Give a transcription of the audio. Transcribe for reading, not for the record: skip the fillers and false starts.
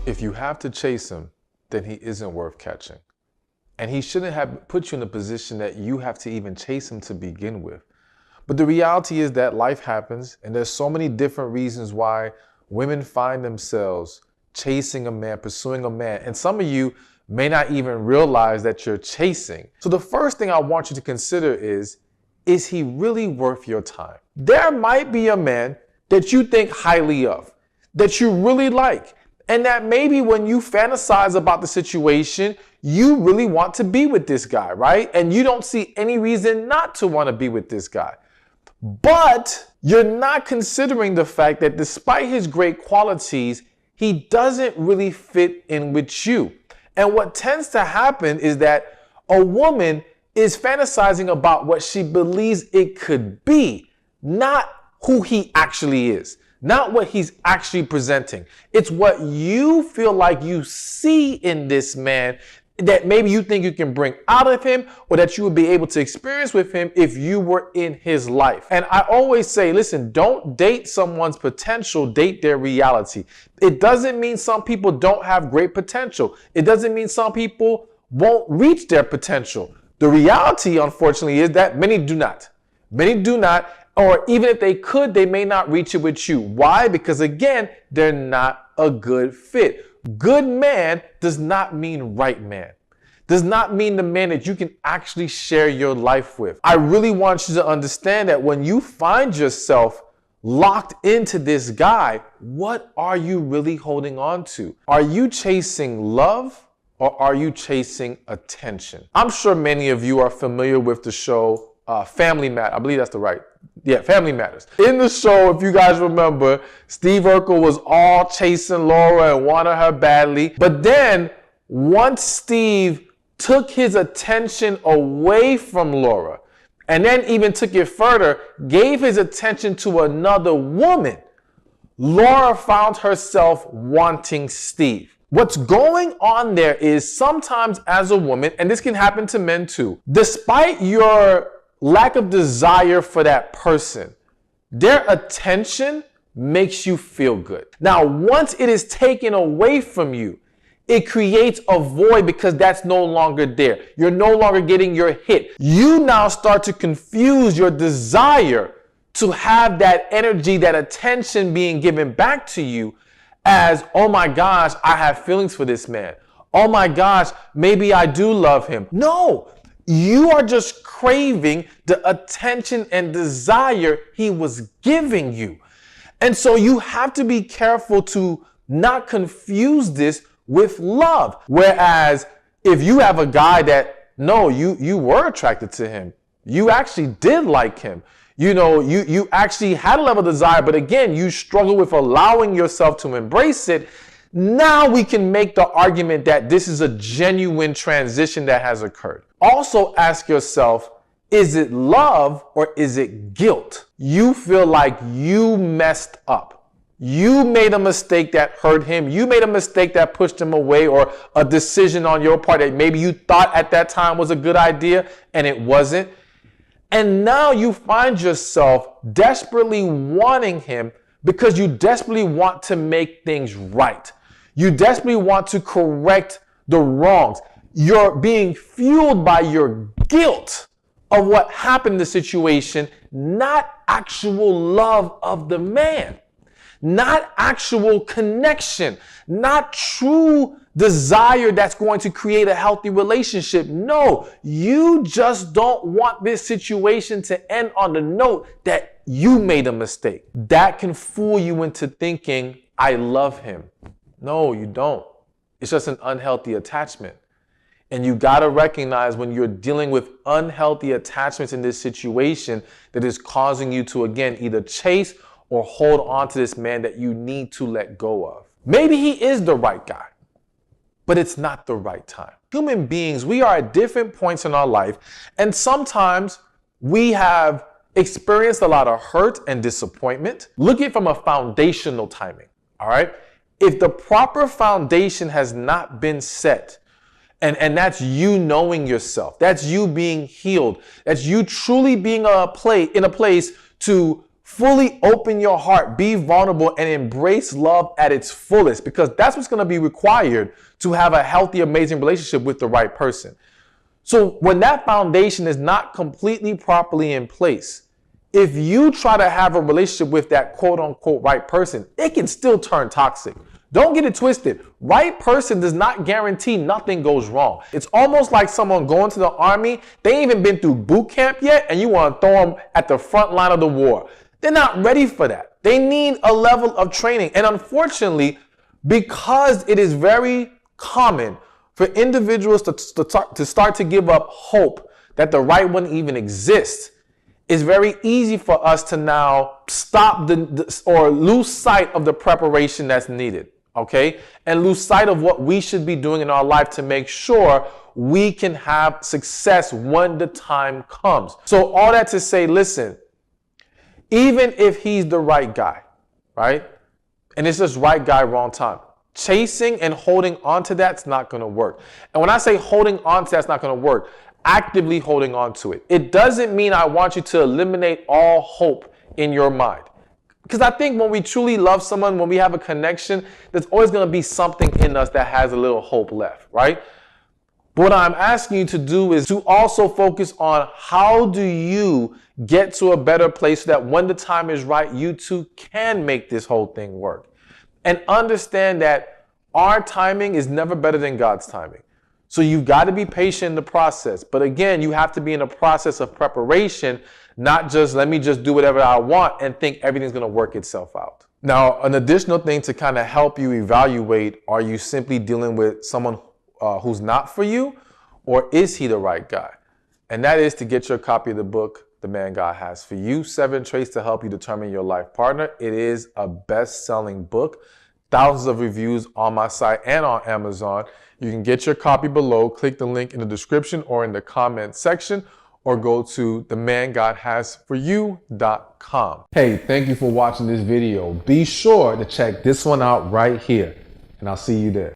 If you have to chase him, then he isn't worth catching. And he shouldn't have put you in a position that you have to even chase him to begin with. But the reality is that life happens, and there's so many different reasons why women find themselves chasing a man, pursuing a man. And some of you may not even realize that you're chasing. So the first thing I want you to consider is he really worth your time? There might be a man that you think highly of, that you really like, and that maybe when you fantasize about the situation, you really want to be with this guy, right? And you don't see any reason not to want to be with this guy. But you're not considering the fact that despite his great qualities, he doesn't really fit in with you. And what tends to happen is that a woman is fantasizing about what she believes it could be, not who he actually is, not what he's actually presenting. It's what you feel like you see in this man that maybe you think you can bring out of him, or that you would be able to experience with him if you were in his life. And I always say, listen, don't date someone's potential, date their reality. It doesn't mean some people don't have great potential. It doesn't mean some people won't reach their potential. The reality, unfortunately, is that many do not. Many do not, or even if they could, they may not reach it with you. Why? Because again, they're not a good fit. Good man does not mean right man. Does not mean the man that you can actually share your life with. I really want you to understand that when you find yourself locked into this guy, what are you really holding on to? Are you chasing love or are you chasing attention? I'm sure many of you are familiar with the show Family Matters. I believe that's the right. Yeah, Family Matters. In the show, if you guys remember, Steve Urkel was all chasing Laura and wanted her badly. But then once Steve took his attention away from Laura, and then even took it further, gave his attention to another woman, Laura found herself wanting Steve. What's going on there is sometimes as a woman, and this can happen to men too, despite your lack of desire for that person, their attention makes you feel good. Now, once it is taken away from you, it creates a void because that's no longer there. You're no longer getting your hit. You now start to confuse your desire to have that energy, that attention being given back to you as, oh my gosh, I have feelings for this man. Oh my gosh, maybe I do love him. No. You are just craving the attention and desire he was giving you. And so you have to be careful to not confuse this with love. Whereas if you have a guy that, no, you were attracted to him. You actually did like him. You actually had a level of desire, but again, you struggle with allowing yourself to embrace it. Now we can make the argument that this is a genuine transition that has occurred. Also ask yourself, is it love or is it guilt? You feel like you messed up. You made a mistake that hurt him. You made a mistake that pushed him away, or a decision on your part that maybe you thought at that time was a good idea and it wasn't. And now you find yourself desperately wanting him because you desperately want to make things right. You desperately want to correct the wrongs. You're being fueled by your guilt of what happened in the situation, not actual love of the man, not actual connection, not true desire that's going to create a healthy relationship. No, you just don't want this situation to end on the note that you made a mistake. That can fool you into thinking, I love him. No, you don't. It's just an unhealthy attachment. And you got to recognize when you're dealing with unhealthy attachments in this situation that is causing you to, again, either chase or hold on to this man that you need to let go of. Maybe he is the right guy, but it's not the right time. Human beings, we are at different points in our life, and sometimes we have experienced a lot of hurt and disappointment. Look at it from a foundational timing, all right? If the proper foundation has not been set, and that's you knowing yourself, that's you being healed, that's you truly being in a place to Fully open your heart, be vulnerable, and embrace love at its fullest, because that's what's going to be required to have a healthy, amazing relationship with the right person. So when that foundation is not completely properly in place, if you try to have a relationship with that quote unquote right person, it can still turn toxic. Don't get it twisted. Right person does not guarantee nothing goes wrong. It's almost like someone going to the army. They ain't even been through boot camp yet, and you want to throw them at the front line of the war. They're not ready for that. They need a level of training. And unfortunately, because it is very common for individuals to start to give up hope that the right one even exists, it's very easy for us to now stop or lose sight of the preparation that's needed, okay? And lose sight of what we should be doing in our life to make sure we can have success when the time comes. So all that to say, listen, even if he's the right guy, right? And it's just right guy, wrong time. Chasing and holding on to that's not going to work. And when I say holding on to that's not going to work, actively holding on to it. It doesn't mean I want you to eliminate all hope in your mind. Because I think when we truly love someone, when we have a connection, there's always going to be something in us that has a little hope left, right? But what I'm asking you to do is to also focus on how do you get to a better place so that when the time is right, you too can make this whole thing work. And understand that our timing is never better than God's timing. So you've got to be patient in the process. But again, you have to be in a process of preparation, not just let me just do whatever I want and think everything's going to work itself out. Now, an additional thing to kind of help you evaluate, are you simply dealing with someone who's not for you, or is he the right guy? And that is to get your copy of the book, The Man God Has for You, 7 Traits to Help You Determine Your Life Partner. It is a best-selling book. Thousands of reviews on my site and on Amazon. You can get your copy below. Click the link in the description or in the comment section, or go to themangodhasforyou.com. Hey, thank you for watching this video. Be sure to check this one out right here, and I'll see you there.